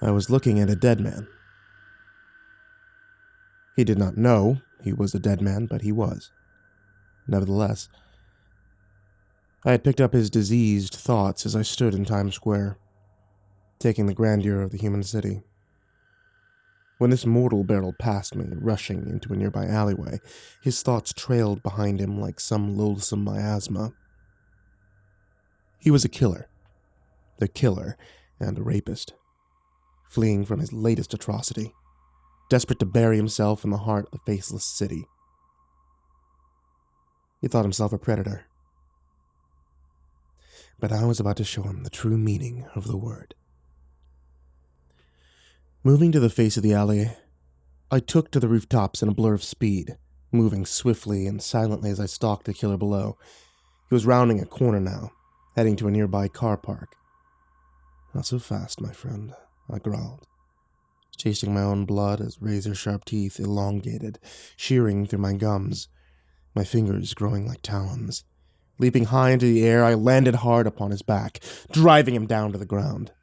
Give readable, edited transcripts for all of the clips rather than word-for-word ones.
I was looking at a dead man. He did not know he was a dead man, but he was. Nevertheless, I had picked up his diseased thoughts as I stood in Times Square, taking the grandeur of the human city. When this mortal barreled past me, rushing into a nearby alleyway, his thoughts trailed behind him like some loathsome miasma. He was a killer and a rapist, fleeing from his latest atrocity, desperate to bury himself in the heart of the faceless city. He thought himself a predator. But I was about to show him the true meaning of the word. Moving to the face of the alley, I took to the rooftops in a blur of speed, moving swiftly and silently as I stalked the killer below. He was rounding a corner now, heading to a nearby car park. "Not so fast, my friend," I growled, chasing my own blood as razor-sharp teeth elongated, shearing through my gums, my fingers growing like talons. Leaping high into the air, I landed hard upon his back, driving him down to the ground.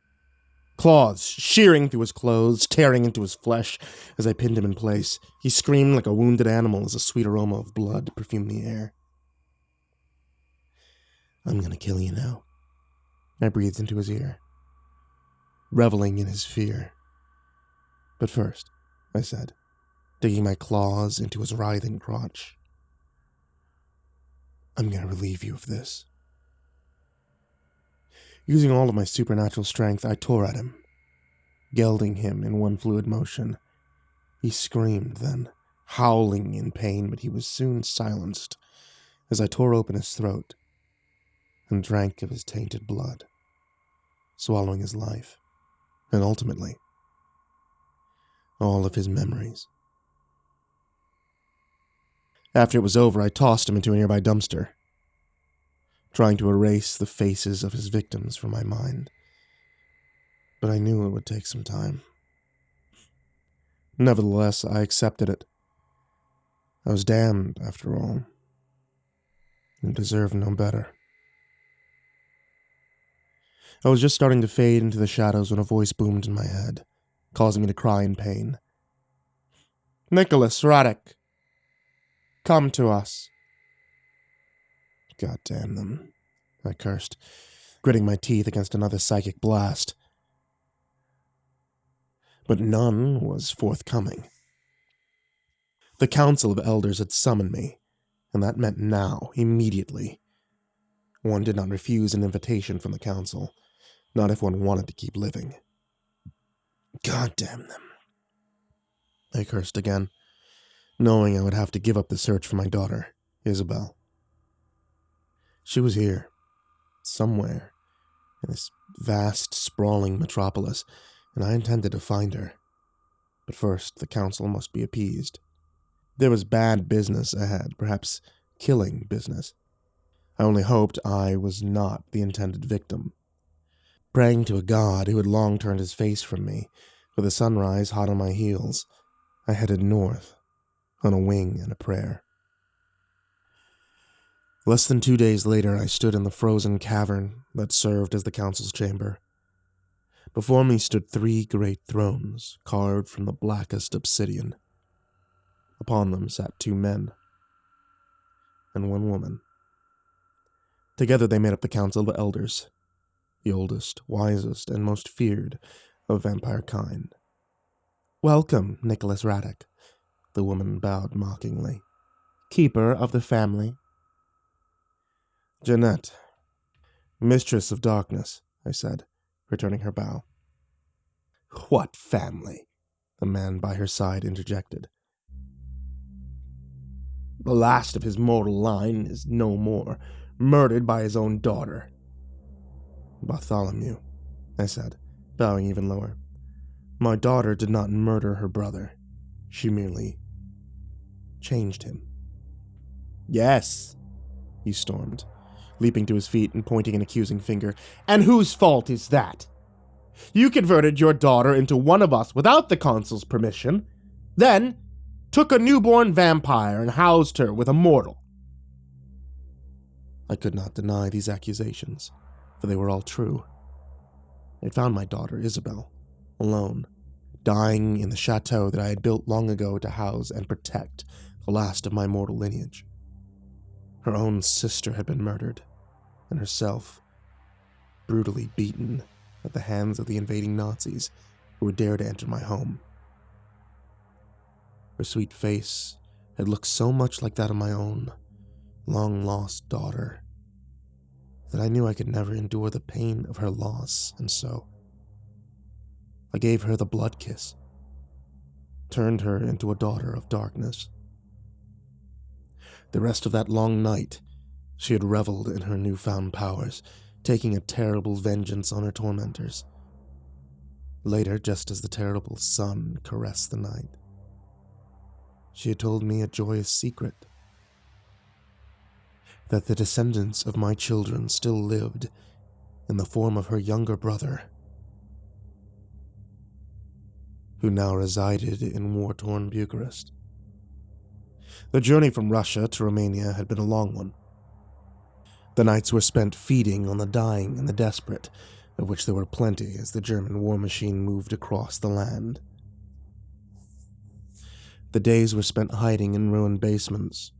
Claws shearing through his clothes, tearing into his flesh as I pinned him in place. He screamed like a wounded animal as a sweet aroma of blood perfumed the air. "I'm gonna kill you now," I breathed into his ear, reveling in his fear. "But first," I said, digging my claws into his writhing crotch, "I'm gonna relieve you of this." Using all of my supernatural strength, I tore at him, gelding him in one fluid motion. He screamed then, howling in pain, but he was soon silenced as I tore open his throat and drank of his tainted blood, swallowing his life, and ultimately, all of his memories. After it was over, I tossed him into a nearby dumpster, trying to erase the faces of his victims from my mind. But I knew it would take some time. Nevertheless, I accepted it. I was damned, after all, and deserved no better. I was just starting to fade into the shadows when a voice boomed in my head, causing me to cry in pain. "Nicholas Radek, come to us." God damn them, I cursed, gritting my teeth against another psychic blast. But none was forthcoming. The Council of Elders had summoned me, and that meant now, immediately. One did not refuse an invitation from the Council, not if one wanted to keep living. God damn them, I cursed again, knowing I would have to give up the search for my daughter, Isabel. She was here, somewhere, in this vast, sprawling metropolis, and I intended to find her. But first, the council must be appeased. There was bad business ahead, perhaps killing business. I only hoped I was not the intended victim. Praying to a god who had long turned his face from me, with the sunrise hot on my heels, I headed north, on a wing and a prayer. Less than 2 days later, I stood in the frozen cavern that served as the council's chamber. Before me stood 3 great thrones, carved from the blackest obsidian. Upon them sat 2 men, and 1 woman. Together they made up the Council of Elders, the oldest, wisest, and most feared of vampire kind. "Welcome, Nicholas Radek," the woman bowed mockingly. "Keeper of the family." "Jeanette, mistress of darkness," I said, returning her bow. "What family?" the man by her side interjected. "The last of his mortal line is no more, murdered by his own daughter." "Bartholomew," I said, bowing even lower. "My daughter did not murder her brother. She merely changed him." "Yes," he stormed, leaping to his feet and pointing an accusing finger. "And whose fault is that? You converted your daughter into one of us without the consul's permission, then took a newborn vampire and housed her with a mortal." I could not deny these accusations, for they were all true. I found my daughter, Isabel, alone, dying in the chateau that I had built long ago to house and protect the last of my mortal lineage. Her own sister had been murdered, and herself brutally beaten at the hands of the invading Nazis who would dare to enter my home. Her sweet face had looked so much like that of my own long-lost daughter that I knew I could never endure the pain of her loss, and so I gave her the blood kiss, turned her into a daughter of darkness. The rest of that long night, she had reveled in her newfound powers, taking a terrible vengeance on her tormentors. Later, just as the terrible sun caressed the night, she had told me a joyous secret, that the descendants of my children still lived in the form of her younger brother, who now resided in war-torn Bucharest. The journey from Russia to Romania had been a long one. The nights were spent feeding on the dying and the desperate, of which there were plenty as the German war machine moved across the land. The days were spent hiding in ruined basements,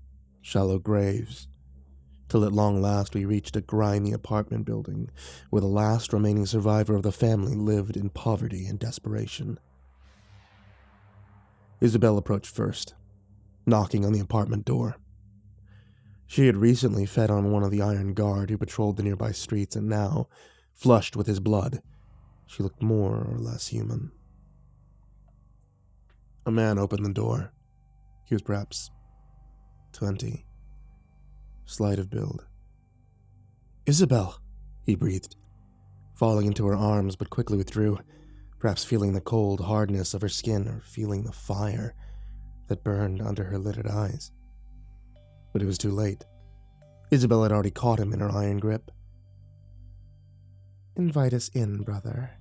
shallow graves, till at long last we reached a grimy apartment building where the last remaining survivor of the family lived in poverty and desperation. Isabel approached first, knocking on the apartment door. She had recently fed on one of the iron guard who patrolled the nearby streets, and now, flushed with his blood, she looked more or less human. A man opened the door. He was perhaps 20, slight of build. "Isabel," he breathed, falling into her arms but quickly withdrew, perhaps feeling the cold hardness of her skin or feeling the fire that burned under her lidded eyes. But it was too late. Isabel had already caught him in her iron grip. "Invite us in, brother,"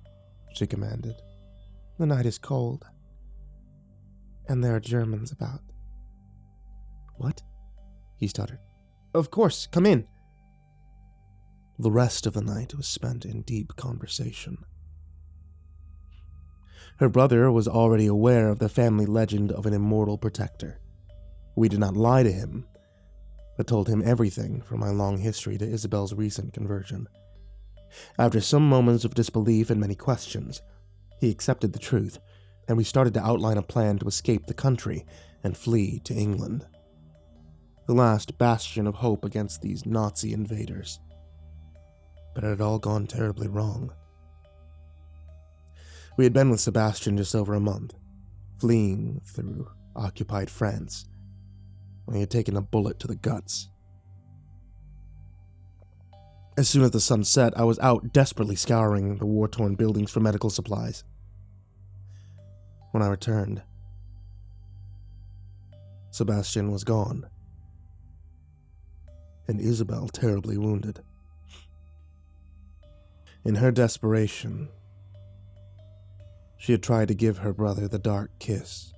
she commanded. "The night is cold, and there are Germans about." "What?" he stuttered. "Of course, come in." The rest of the night was spent in deep conversation. Her brother was already aware of the family legend of an immortal protector. We did not lie to him, but told him everything from my long history to Isabel's recent conversion. After some moments of disbelief and many questions, he accepted the truth, and we started to outline a plan to escape the country and flee to England, the last bastion of hope against these Nazi invaders. But it had all gone terribly wrong. We had been with Sebastian just over a month, fleeing through occupied France, when he had taken a bullet to the guts. As soon as the sun set, I was out desperately scouring the war-torn buildings for medical supplies. When I returned, Sebastian was gone, and Isabel terribly wounded. In her desperation, she had tried to give her brother the dark kiss.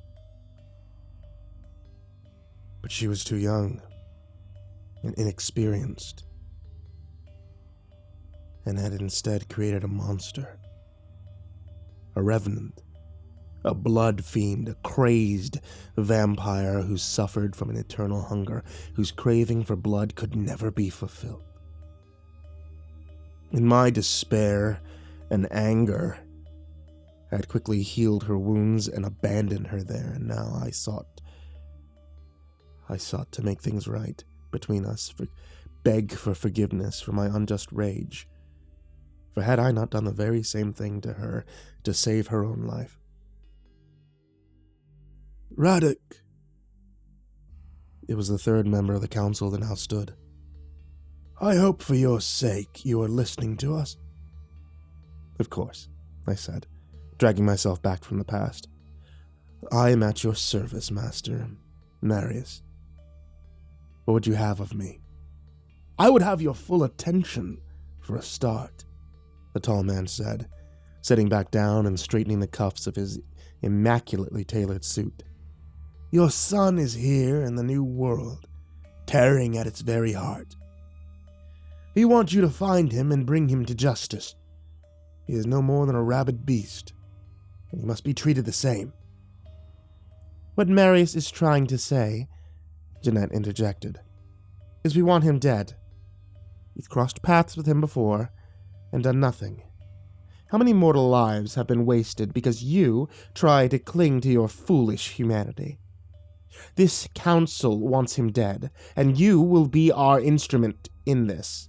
But she was too young and inexperienced, and had instead created a monster, a revenant, a blood fiend, a crazed vampire who suffered from an eternal hunger, whose craving for blood could never be fulfilled. In my despair and anger, I had quickly healed her wounds and abandoned her there, and now I sought to make things right between us, beg for forgiveness for my unjust rage. For had I not done the very same thing to her to save her own life? "Radek!" It was the third member of the council that now stood. "I hope for your sake you are listening to us." "Of course," I said, dragging myself back from the past. "I am at your service, Master Marius. What would you have of me?" "I would have your full attention, for a start," the tall man said, sitting back down and straightening the cuffs of his immaculately tailored suit. "Your son is here in the New World, tearing at its very heart. We want you to find him and bring him to justice. He is no more than a rabid beast, He must be treated the same. What Marius is trying to say, Jeanette interjected, is we want him dead. We've crossed paths with him before and done nothing. How many mortal lives have been wasted because you try to cling to your foolish humanity? This council wants him dead, and you will be our instrument in this.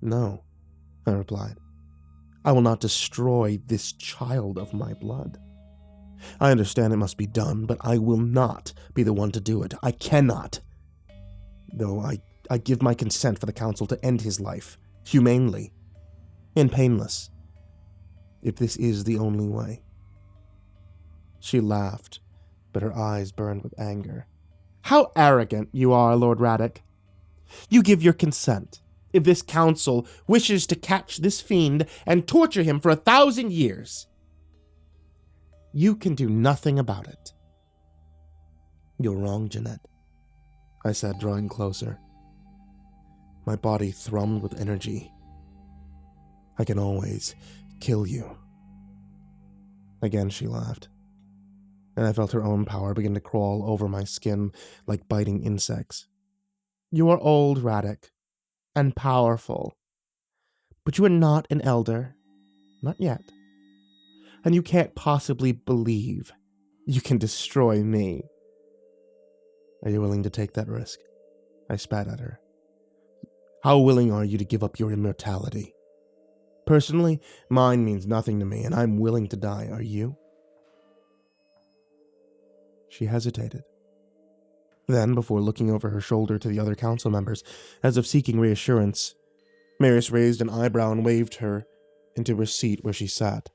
No, I replied. I will not destroy this child of my blood. I understand it must be done, but I will not be the one to do it. I cannot. Though I give my consent for the council to end his life, humanely and painless, if this is the only way. She laughed, but her eyes burned with anger. How arrogant you are, Lord Radek. You give your consent. If this council wishes to catch this fiend and torture him for 1,000 years, you can do nothing about it. You're wrong, Jeanette, I said, drawing closer. My body thrummed with energy. I can always kill you. Again she laughed, and I felt her own power begin to crawl over my skin like biting insects. You are old, Radek, and powerful, but you are not an elder. Not yet. And you can't possibly believe you can destroy me. Are you willing to take that risk? I spat at her. How willing are you to give up your immortality? Personally, mine means nothing to me, and I'm willing to die. Are you? She hesitated. Then, before looking over her shoulder to the other council members, as if seeking reassurance, Marius raised an eyebrow and waved her into her seat where she sat.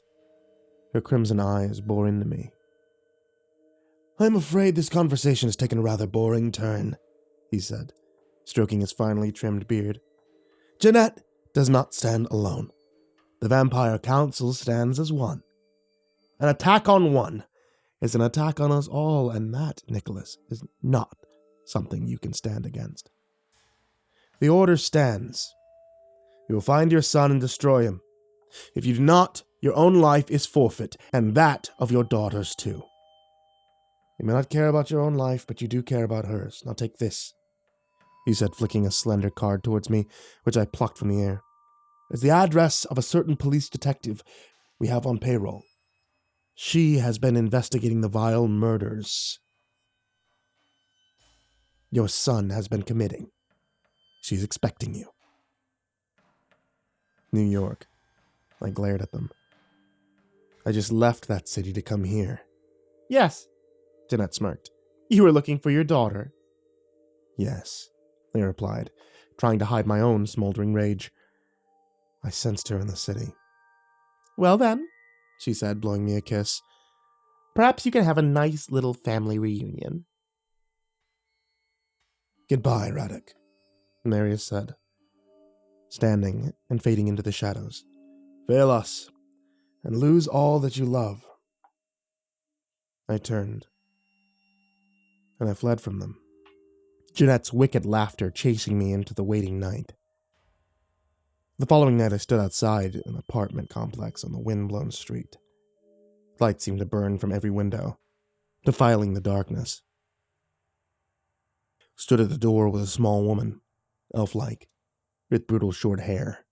Her crimson eyes bore into me. I'm afraid this conversation has taken a rather boring turn, he said, stroking his finely trimmed beard. Jeanette does not stand alone. The Vampire Council stands as one. An attack on one is an attack on us all, and that, Nicholas, is not something you can stand against. The order stands. You will find your son and destroy him. If you do not, your own life is forfeit, and that of your daughters too. You may not care about your own life, but you do care about hers. Now take this, he said, flicking a slender card towards me, which I plucked from the air. It's the address of a certain police detective we have on payroll. She has been investigating the vile murders your son has been committing. She's expecting you. New York. I glared at them. I just left that city to come here. Yes, Jeanette smirked. You were looking for your daughter. Yes, I replied, trying to hide my own smoldering rage. I sensed her in the city. Well then, she said, blowing me a kiss, perhaps you can have a nice little family reunion. Goodbye, Radek, Marius said, standing and fading into the shadows. Fail us, and lose all that you love. I turned, and I fled from them, Jeanette's wicked laughter chasing me into the waiting night. The following night I stood outside an apartment complex on the wind-blown street. Light seemed to burn from every window, defiling the darkness. Stood at the door was a small woman, elf-like, with brutal short hair.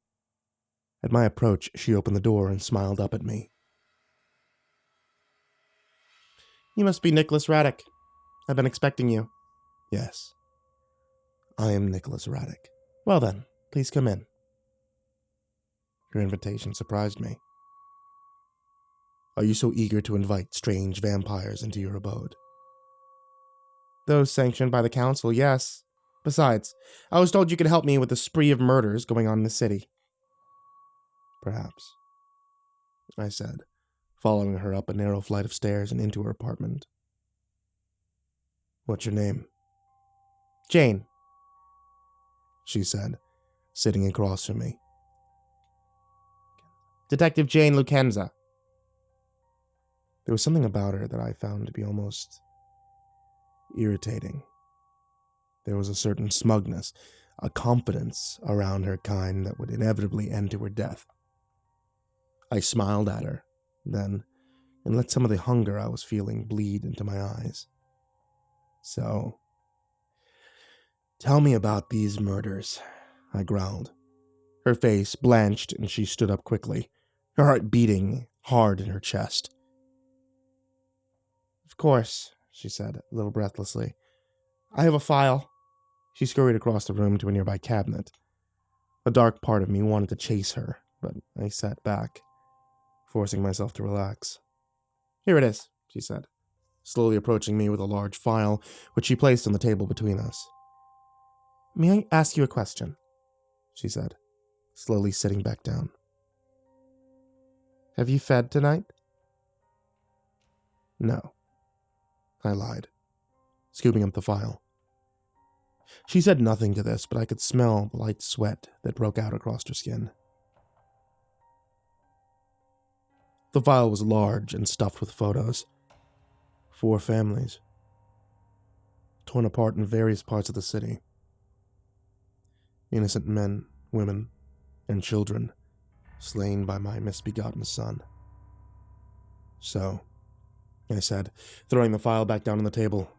At my approach, she opened the door and smiled up at me. You must be Nicholas Radek. I've been expecting you. Yes. I am Nicholas Radek. Well then, please come in. Your invitation surprised me. Are you so eager to invite strange vampires into your abode? Those sanctioned by the council, yes. Besides, I was told you could help me with the spree of murders going on in the city. Perhaps, I said, following her up a narrow flight of stairs and into her apartment. What's your name? Jane, she said, sitting across from me. Detective Jane Lucenza. There was something about her that I found to be almost irritating. There was a certain smugness, a confidence around her kind that would inevitably end to her death. I smiled at her, then and let some of the hunger I was feeling bleed into my eyes. So, tell me about these murders, I growled. Her face blanched and she stood up quickly, her heart beating hard in her chest. Of course, she said, a little breathlessly. I have a file. She scurried across the room to a nearby cabinet. A dark part of me wanted to chase her, but I sat back, forcing myself to relax. Here it is, she said, slowly approaching me with a large file, which she placed on the table between us. May I ask you a question? She said, slowly sitting back down. Have you fed tonight? No, I lied, scooping up the file. She said nothing to this, but I could smell the light sweat that broke out across her skin. The file was large and stuffed with photos. 4 families, torn apart in various parts of the city. Innocent men, women, and children slain by my misbegotten son. So, I said, throwing the file back down on the table.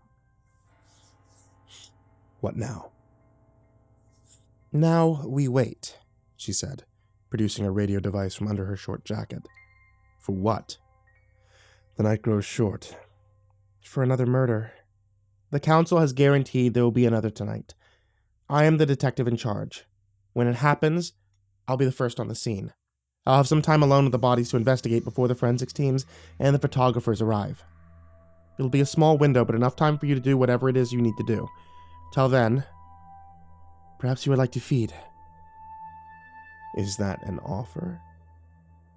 What now? Now we wait, she said, producing a radio device from under her short jacket. For what? The night grows short. For another murder. The council has guaranteed there will be another tonight. I am the detective in charge. When it happens, I'll be the first on the scene. I'll have some time alone with the bodies to investigate before the forensics teams and the photographers arrive. It'll be a small window, but enough time for you to do whatever it is you need to do. Till then, perhaps you would like to feed. Is that an offer?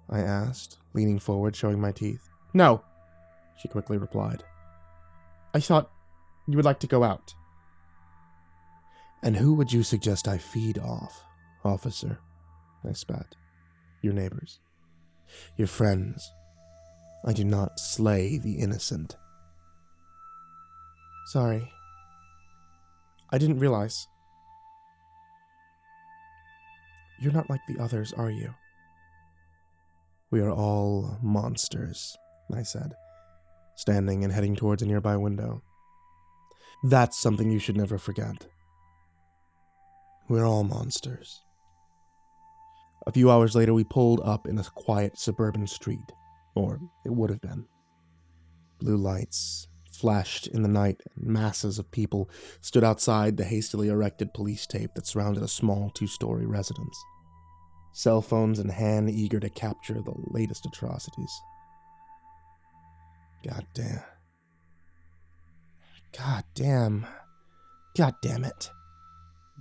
I asked, leaning forward, showing my teeth. No, she quickly replied. I thought you would like to go out. And who would you suggest I feed off, officer? I spat. Your neighbors. Your friends. I do not slay the innocent. Sorry. I didn't realize. You're not like the others, are you? We are all monsters, I said, standing and heading towards a nearby window. That's something you should never forget. We're all monsters. A few hours later, we pulled up in a quiet suburban street, or it would have been. Blue lights flashed in the night, and masses of people stood outside the hastily erected police tape that surrounded a small 2-story residence. Cell phones in hand, eager to capture the latest atrocities. God damn it,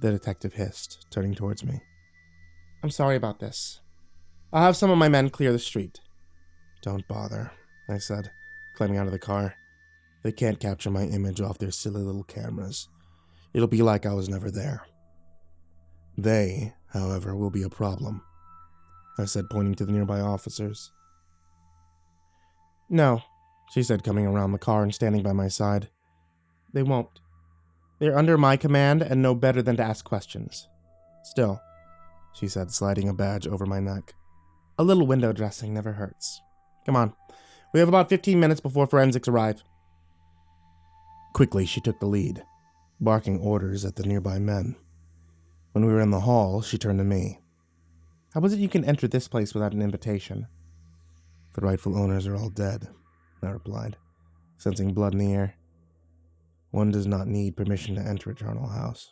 the detective hissed, turning towards me. I'm sorry about this. I'll have some of my men clear the street. Don't bother, I said, climbing out of the car. They can't capture my image off their silly little cameras. It'll be like I was never there. They, however, will be a problem, I said, pointing to the nearby officers. No, she said, coming around the car and standing by my side. They won't. They're under my command and know better than to ask questions. Still, she said, sliding a badge over my neck. A little window dressing never hurts. Come on. We have about 15 minutes before forensics arrive. Quickly, she took the lead, barking orders at the nearby men. When we were in the hall, she turned to me. How is it you can enter this place without an invitation? The rightful owners are all dead, I replied, sensing blood in the air. One does not need permission to enter a charnel house.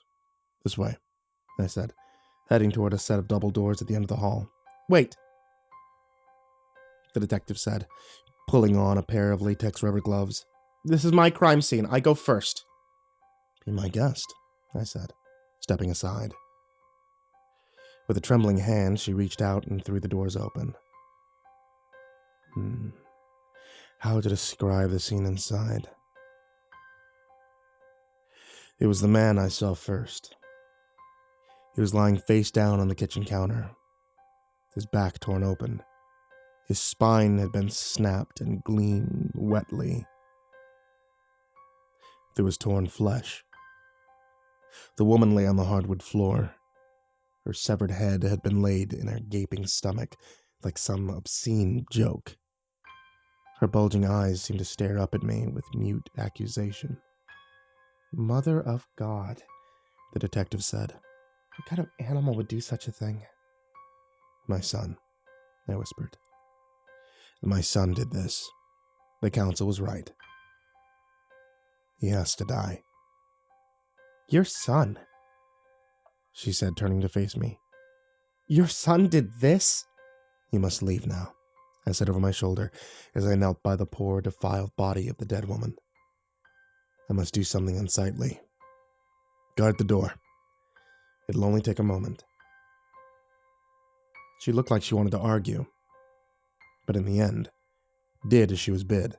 This way, I said, heading toward a set of double doors at the end of the hall. Wait, the detective said, pulling on a pair of latex rubber gloves. This is my crime scene. I go first. Be my guest, I said, stepping aside. With a trembling hand, she reached out and threw the doors open. How to describe the scene inside? It was the man I saw first. He was lying face down on the kitchen counter, his back torn open. His spine had been snapped and gleamed wetly through his torn flesh. The woman lay on the hardwood floor. Her severed head had been laid in her gaping stomach like some obscene joke. Her bulging eyes seemed to stare up at me with mute accusation. "Mother of God," the detective said. "What kind of animal would do such a thing?" "My son," I whispered. "My son did this. The council was right. He has to die." "Your son?" she said, turning to face me. "Your son did this?" "You must leave now," I said over my shoulder as I knelt by the poor, defiled body of the dead woman. "I must do something unsightly. Guard the door. It'll only take a moment." She looked like she wanted to argue, but in the end, did as she was bid.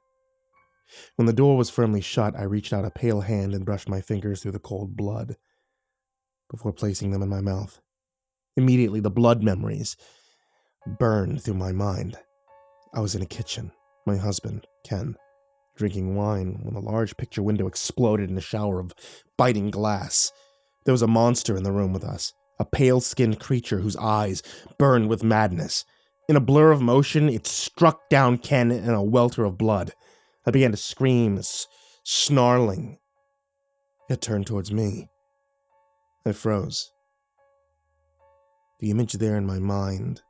When the door was firmly shut, I reached out a pale hand and brushed my fingers through the cold blood before placing them in my mouth. Immediately, the blood memories burned through my mind. I was in a kitchen, my husband, Ken, drinking wine when a large picture window exploded in a shower of biting glass. There was a monster in the room with us, a pale-skinned creature whose eyes burned with madness. In a blur of motion, it struck down Ken in a welter of blood. I began to scream, snarling. It turned towards me. I froze. The image there in my mind,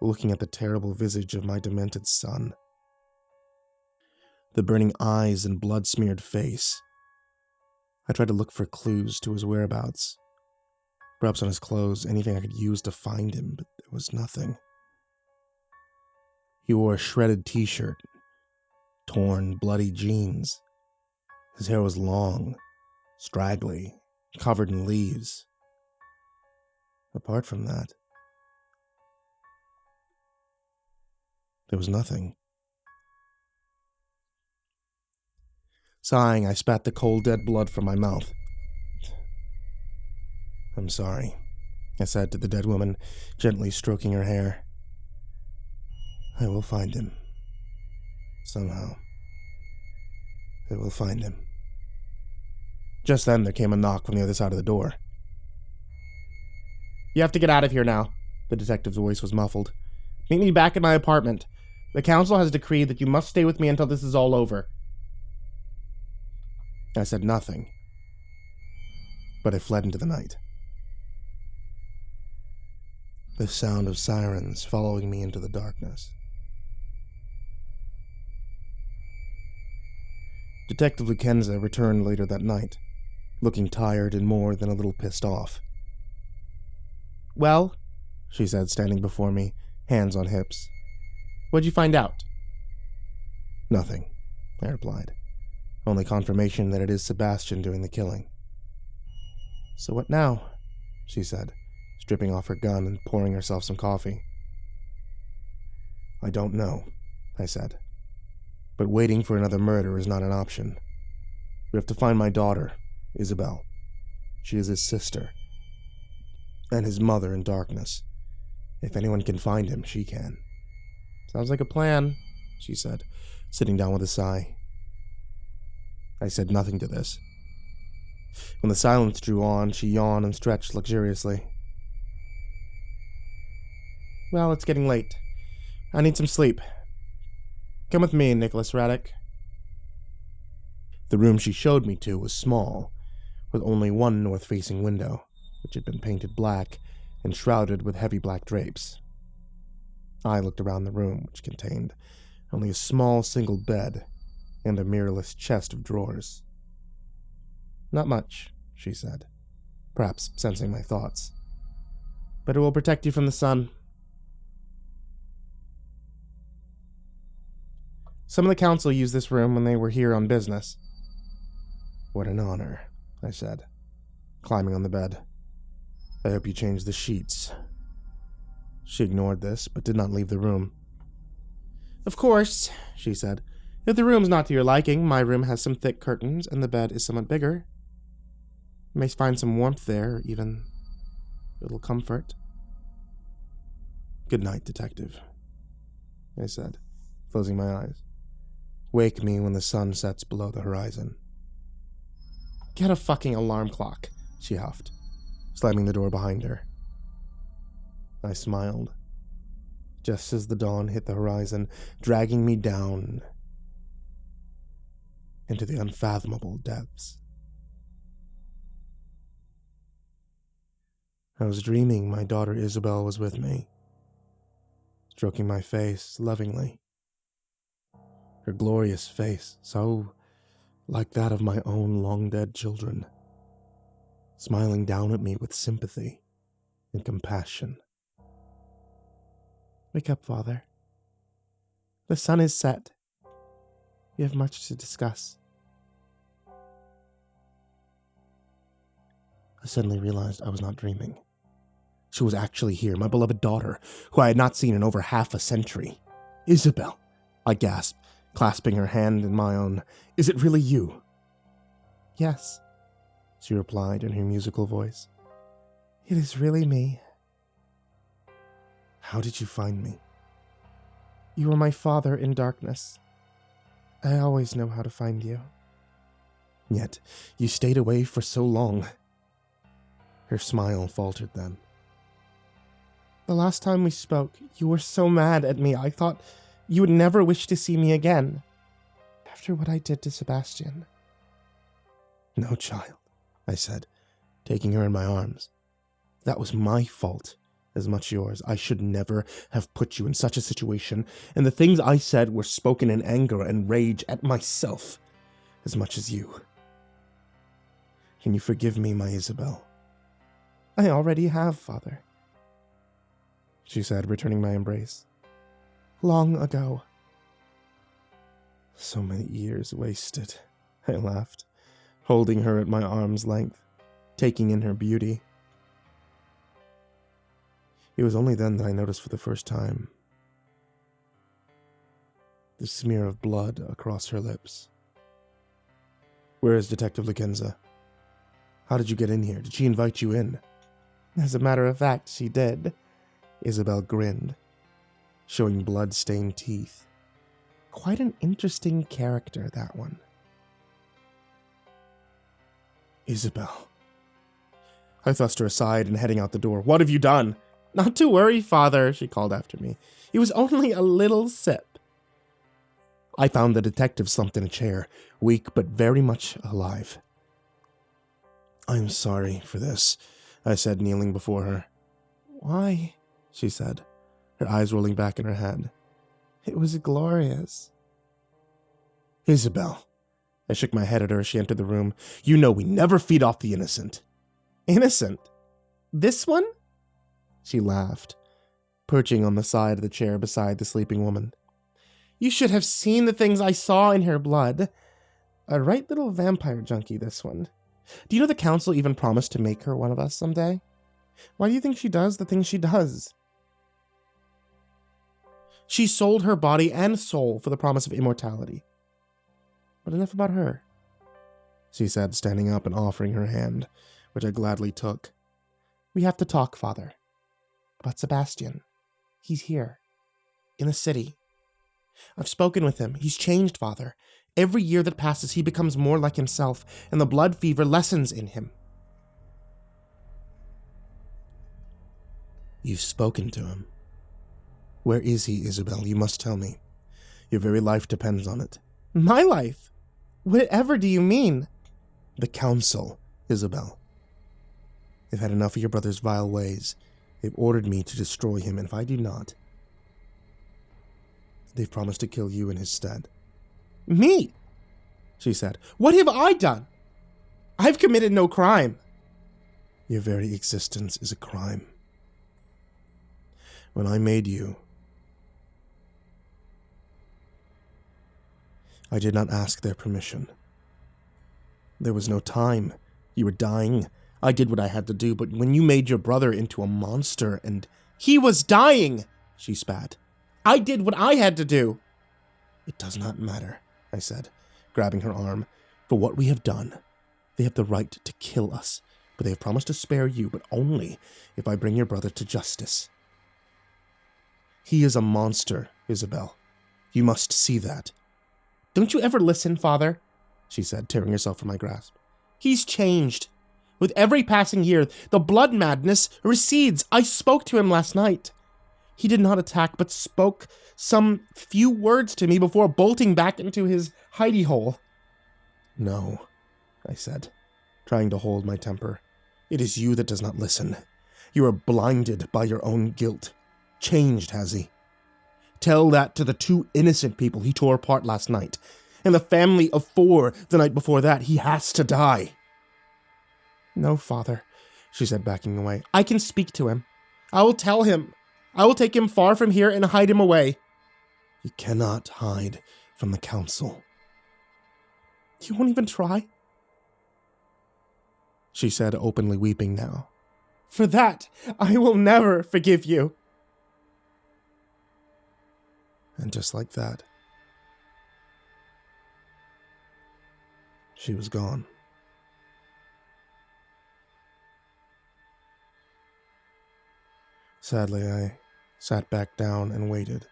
looking at the terrible visage of my demented son. The burning eyes and blood-smeared face. I tried to look for clues to his whereabouts. Perhaps on his clothes, anything I could use to find him, but there was nothing. He wore a shredded t-shirt, torn, bloody jeans. His hair was long, straggly, covered in leaves. Apart from that, there was nothing. Sighing, I spat the cold, dead blood from my mouth. "I'm sorry," I said to the dead woman, gently stroking her hair. "I will find him. Somehow. I will find him." Just then, there came a knock from the other side of the door. "You have to get out of here now," the detective's voice was muffled. "Meet me back at my apartment. The council has decreed that you must stay with me until this is all over." I said nothing, but I fled into the night. The sound of sirens following me into the darkness. Detective Lukenza returned later that night, looking tired and more than a little pissed off. "Well," she said, standing before me, hands on hips. "What'd you find out?" "Nothing," I replied. "Only confirmation that it is Sebastian doing the killing." "So what now?" she said, stripping off her gun and pouring herself some coffee. "I don't know," I said. "But waiting for another murder is not an option. We have to find my daughter, Isabel. She is his sister, and his mother in darkness. If anyone can find him, she can." "Sounds like a plan," she said, sitting down with a sigh. I said nothing to this. When the silence drew on, she yawned and stretched luxuriously. "Well, it's getting late. I need some sleep. Come with me, Nicholas Raddick." The room she showed me to was small, with only one north-facing window, which had been painted black and shrouded with heavy black drapes. I looked around the room, which contained only a small single bed and a mirrorless chest of drawers. "Not much," she said, perhaps sensing my thoughts. "But it will protect you from the sun. Some of the council used this room when they were here on business." "What an honor," I said, climbing on the bed. "I hope you changed the sheets." She ignored this, but did not leave the room. "Of course," she said. "If the room's not to your liking, my room has some thick curtains, and the bed is somewhat bigger. You may find some warmth there, even a little comfort." "Good night, detective," I said, closing my eyes. "Wake me when the sun sets below the horizon." "Get a fucking alarm clock," she huffed, slamming the door behind her. I smiled, just as the dawn hit the horizon, dragging me down into the unfathomable depths. I was dreaming my daughter Isabel was with me, stroking my face lovingly. Her glorious face, so like that of my own long-dead children, smiling down at me with sympathy and compassion. Wake up, Father. The sun is set. We have much to discuss. I suddenly realized I was not dreaming. She was actually here, my beloved daughter, who I had not seen in over half a century. Isabel, I gasped, clasping her hand in my own. Is it really you? Yes, she replied in her musical voice. It is really me. How did you find me? You were my father in darkness. I always know how to find you. Yet, you stayed away for so long. Her smile faltered then. The last time we spoke, you were so mad at me, I thought you would never wish to see me again. After what I did to Sebastian. No, child, I said, taking her in my arms. That was my fault, as much yours. I should never have put you in such a situation, and the things I said were spoken in anger and rage at myself, as much as you. Can you forgive me, my Isabel? I already have, Father, she said, returning my embrace. Long ago. So many years wasted, I laughed, holding her at my arm's length, taking in her beauty. It was only then that I noticed for the first time the smear of blood across her lips. Where is Detective Lakenza? How did you get in here? Did she invite you in? As a matter of fact, she did. Isabel grinned, showing blood-stained teeth. Quite an interesting character, that one. Isabel. I thrust her aside and heading out the door. What have you done? Not to worry, Father, she called after me. It was only a little sip. I found the detective slumped in a chair, weak but very much alive. I'm sorry for this, I said, kneeling before her. Why? She said, her eyes rolling back in her head. It was glorious. Isabel. I shook my head at her as she entered the room. You know we never feed off the innocent. Innocent? This one? She laughed, perching on the side of the chair beside the sleeping woman. You should have seen the things I saw in her blood. A right little vampire junkie, this one. Do you know the council even promised to make her one of us someday? Why do you think she does the things she does? She sold her body and soul for the promise of immortality. But enough about her, she said, standing up and offering her hand, which I gladly took. We have to talk, Father. About Sebastian. He's here. In the city. I've spoken with him. He's changed, Father. Every year that passes, he becomes more like himself, and the blood fever lessens in him. You've spoken to him. Where is he, Isabel? You must tell me. Your very life depends on it. My life? Whatever do you mean? The council, Isabel. They've had enough of your brother's vile ways. They've ordered me to destroy him, and if I do not, they've promised to kill you in his stead. Me? She said. What have I done? I've committed no crime. Your very existence is a crime. When I made you, I did not ask their permission. There was no time. You were dying. I did what I had to do, but when you made your brother into a monster and... He was dying, she spat. I did what I had to do. It does not matter, I said, grabbing her arm. For what we have done, they have the right to kill us, but they have promised to spare you, but only if I bring your brother to justice. He is a monster, Isabel. You must see that. Don't you ever listen, Father? She said, tearing herself from my grasp. He's changed. With every passing year, the blood madness recedes. I spoke to him last night. He did not attack, but spoke some few words to me before bolting back into his hidey hole. No, I said, trying to hold my temper. It is you that does not listen. You are blinded by your own guilt. Changed, has he? Tell that to the 2 innocent people he tore apart last night, and the family of 4 the night before that. He has to die. No, father, she said, backing away. I can speak to him. I will tell him. I will take him far from here and hide him away. You cannot hide from the council. You won't even try? She said, openly weeping now. For that, I will never forgive you. And just like that, she was gone. Sadly, I sat back down and waited.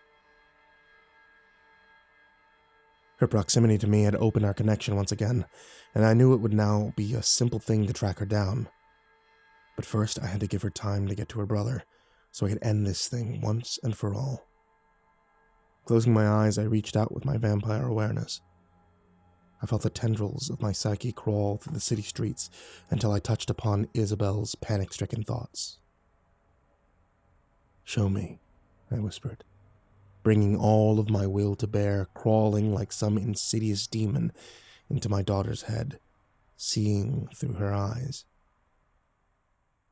Her proximity to me had opened our connection once again, and I knew it would now be a simple thing to track her down. But first, I had to give her time to get to her brother, so I could end this thing once and for all. Closing my eyes, I reached out with my vampire awareness. I felt the tendrils of my psyche crawl through the city streets until I touched upon Isabel's panic-stricken thoughts. Show me, I whispered, bringing all of my will to bear, crawling like some insidious demon into my daughter's head, seeing through her eyes.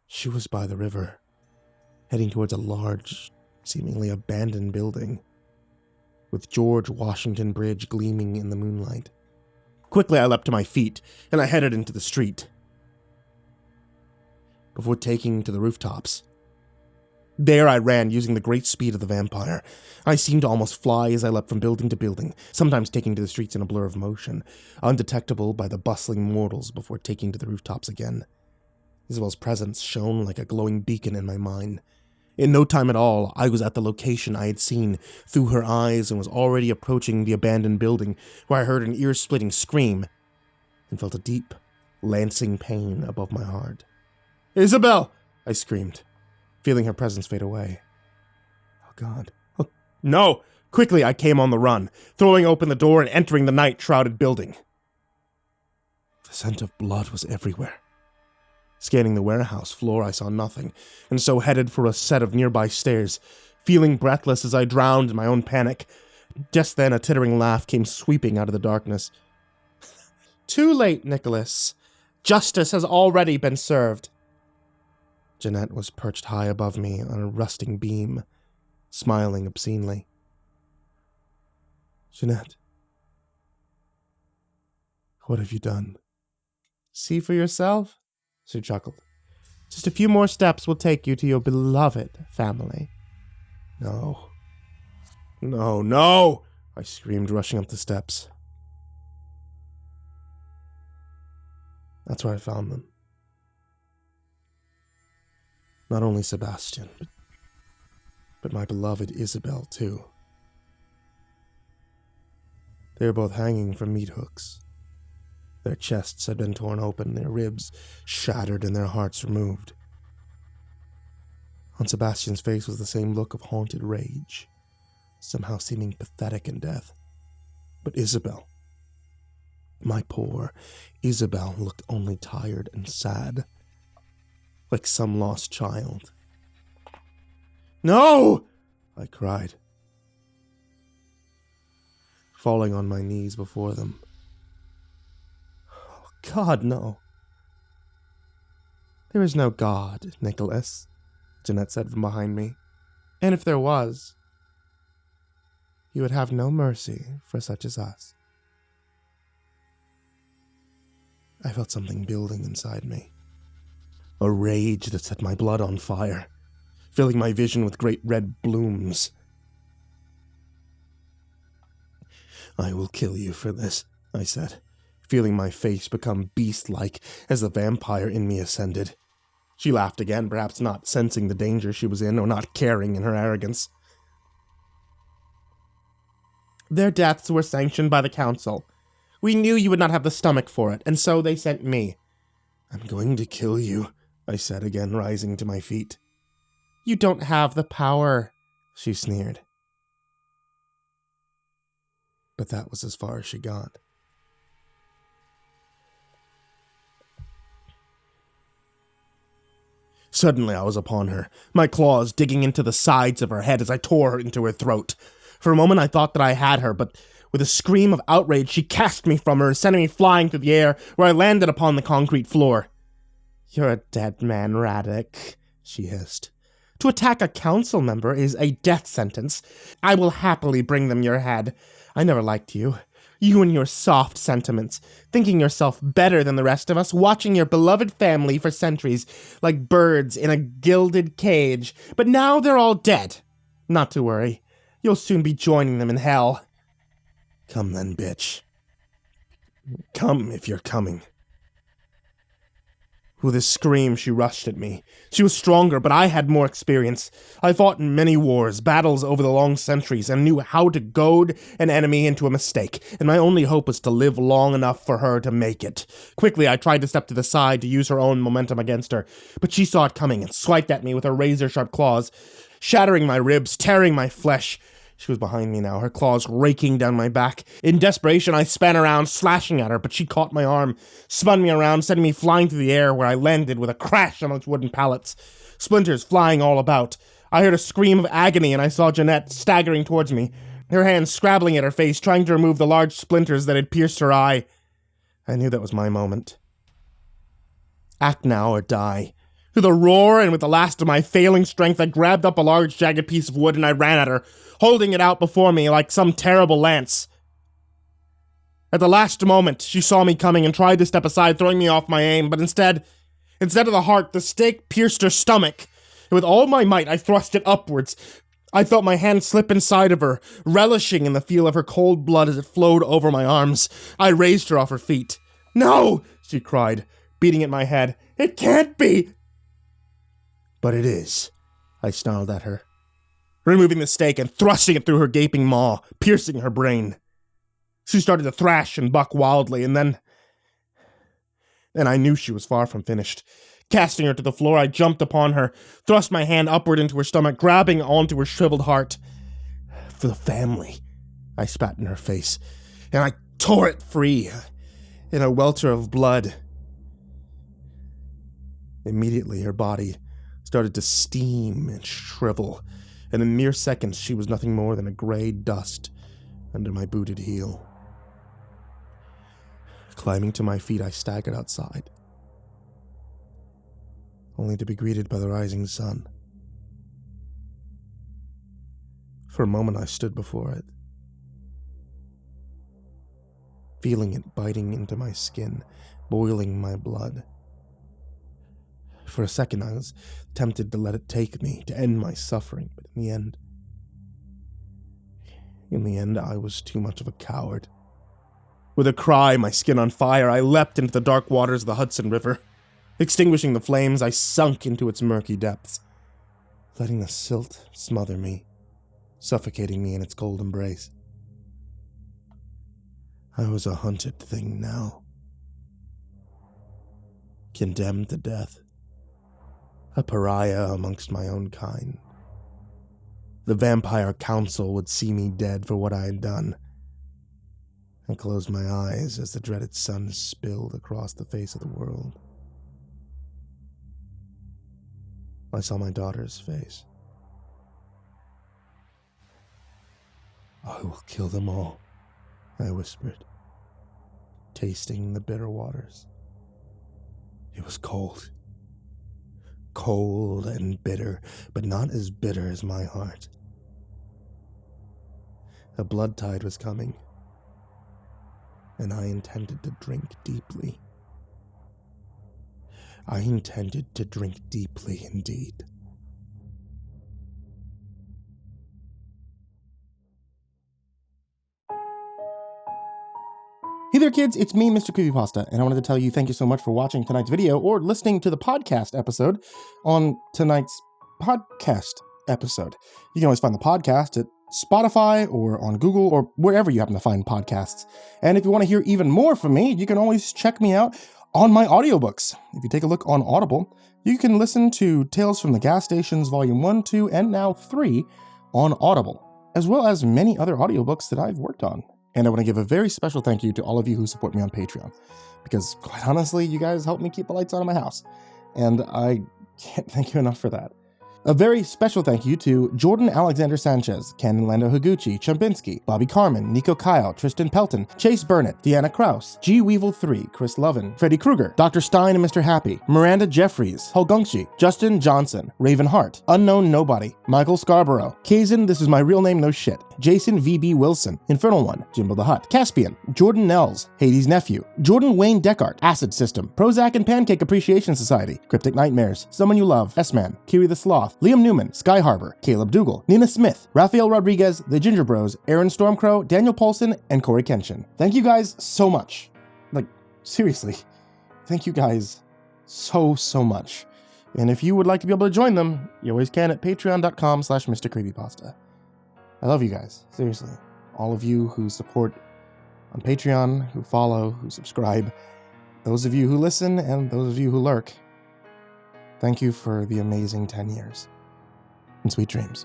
She was by the river, heading towards a large, seemingly abandoned building, with George Washington Bridge gleaming in the moonlight. Quickly I leapt to my feet, and I headed into the street. Before taking to the rooftops, there I ran, using the great speed of the vampire. I seemed to almost fly as I leapt from building to building, sometimes taking to the streets in a blur of motion, undetectable by the bustling mortals before taking to the rooftops again. Isabel's presence shone like a glowing beacon in my mind. In no time at all, I was at the location I had seen through her eyes and was already approaching the abandoned building, where I heard an ear-splitting scream and felt a deep, lancing pain above my heart. "Isabel!" I screamed, feeling her presence fade away. Oh, God. Oh, no! Quickly, I came on the run, throwing open the door and entering the night-shrouded building. The scent of blood was everywhere. Scanning the warehouse floor, I saw nothing, and so headed for a set of nearby stairs, feeling breathless as I drowned in my own panic. Just then, a tittering laugh came sweeping out of the darkness. Too late, Nicholas. Justice has already been served. Jeanette was perched high above me on a rusting beam, smiling obscenely. Jeanette, what have you done? See for yourself, she chuckled. Just a few more steps will take you to your beloved family. No. No, no! I screamed, rushing up the steps. That's where I found them. Not only Sebastian, but my beloved Isabel, too. They were both hanging from meat hooks. Their chests had been torn open, their ribs shattered, and their hearts removed. On Sebastian's face was the same look of haunted rage, somehow seeming pathetic in death. But Isabel, my poor Isabel, looked only tired and sad, like some lost child. No! I cried, falling on my knees before them. God, no. There is no God, Nicholas, Jeanette said from behind me. And if there was, he would have no mercy for such as us. I felt something building inside me. A rage that set my blood on fire, filling my vision with great red blooms. I will kill you for this, I said, feeling my face become beast-like as the vampire in me ascended. She laughed again, perhaps not sensing the danger she was in or not caring in her arrogance. Their deaths were sanctioned by the council. We knew you would not have the stomach for it, and so they sent me. I'm going to kill you, I said again, rising to my feet. You don't have the power, she sneered. But that was as far as she got. Suddenly I was upon her, my claws digging into the sides of her head as I tore into her throat. For a moment I thought that I had her, but with a scream of outrage she cast me from her, sending me flying through the air, where I landed upon the concrete floor. "You're a dead man, Radek," she hissed. "To attack a council member is a death sentence. I will happily bring them your head. I never liked you. You and your soft sentiments, thinking yourself better than the rest of us, watching your beloved family for centuries, like birds in a gilded cage. But now they're all dead. Not to worry. You'll soon be joining them in hell. Come then, bitch. Come if you're coming." With a scream, she rushed at me. She was stronger, but I had more experience. I fought in many wars, battles over the long centuries, and knew how to goad an enemy into a mistake, and my only hope was to live long enough for her to make it. Quickly, I tried to step to the side to use her own momentum against her, but she saw it coming and swiped at me with her razor-sharp claws, shattering my ribs, tearing my flesh. She was behind me now, her claws raking down my back. In desperation, I span around, slashing at her, but she caught my arm, spun me around, sending me flying through the air, where I landed with a crash amongst wooden pallets, splinters flying all about. I heard a scream of agony, and I saw Jeanette staggering towards me, her hands scrabbling at her face, trying to remove the large splinters that had pierced her eye. I knew that was my moment. Act now or die. With a roar and with the last of my failing strength, I grabbed up a large jagged piece of wood and I ran at her, holding it out before me like some terrible lance. At the last moment, she saw me coming and tried to step aside, throwing me off my aim, but instead of the heart, the stake pierced her stomach. And with all my might, I thrust it upwards. I felt my hand slip inside of her, relishing in the feel of her cold blood as it flowed over my arms. I raised her off her feet. "No!" she cried, beating at my head. "It can't be!" "But it is," I snarled at her, removing the stake and thrusting it through her gaping maw, piercing her brain. She started to thrash and buck wildly, and then I knew she was far from finished. Casting her to the floor, I jumped upon her, thrust my hand upward into her stomach, grabbing onto her shriveled heart. "For the family," I spat in her face, and I tore it free in a welter of blood. Immediately, her body started to steam and shrivel, and in mere seconds she was nothing more than a gray dust under my booted heel. Climbing to my feet, I staggered outside, only to be greeted by the rising sun. For a moment I stood before it, feeling it biting into my skin, boiling my blood. For a second I was tempted to let it take me, to end my suffering, but in the end I was too much of a coward. With a cry, my skin on fire, I leapt into the dark waters of the Hudson River. Extinguishing the flames, I sunk into its murky depths, letting the silt smother me, suffocating me in its cold embrace. I was a hunted thing now, condemned to death. A pariah amongst my own kind. The vampire council would see me dead for what I had done. I closed my eyes as the dreaded sun spilled across the face of the world. I saw my daughter's face. "I will kill them all," I whispered, tasting the bitter waters. It was cold. Cold and bitter, but not as bitter as my heart. A blood tide was coming, and I intended to drink deeply. I intended to drink deeply indeed. Hey there kids, it's me, MrCreepyPasta, and I wanted to tell you thank you so much for watching tonight's video or listening to the podcast episode on tonight's podcast episode. You can always find the podcast at Spotify or on Google or wherever you happen to find podcasts. And if you want to hear even more from me, you can always check me out on my audiobooks. If you take a look on Audible, you can listen to Tales from the Gas Stations Volume 1, 2, and now 3 on Audible, as well as many other audiobooks that I've worked on. And I want to give a very special thank you to all of you who support me on Patreon, because quite honestly, you guys help me keep the lights on in my house. And I Can't thank you enough for that. A very special thank you to Jordan Alexander Sanchez, Ken and Lando Higuchi, Chompski, Bobby Karman, Nico Kaeo, Tristain Pelton, Chase Burnett, Deanna Kraus, G Weevil 3, Chris Lovin, Freddie Kruger, Dr. Stein and Mr. Happy, Miranda Jeffries, Hulgungshi, Justin Johnson, Raven Hart, Unknown Nobody, Michael Scharbrough, Kazan, ThisIsMyRealNameNoShit, Jason VB Wilson, InfernalOne, JimboTheHutt, Caspian, Jordan Nells, Hades' Nephew, Jordan Wayne Deckard, AcidSystem, Prozac and Pancake Appreciation Society, Cryptic Nightmares, Someone You Love, S-Man, Kiri the Sloth, Liam Newman, Sky Harbor, Caleb Dougal, Nina Smith, Raphael Rodriguez, The Ginger Bros, Aaron Stormcrow, Daniel Paulson, and Corey Kenshin. Thank you guys so much. Like, seriously, thank you guys so much. And if you would like to be able to join them, you always can at patreon.com/MrCreepyPasta. I love you guys, seriously. All of you who support on Patreon, who follow, who subscribe, those of you who listen, and those of you who lurk. Thank you for the amazing 10 years. And sweet dreams.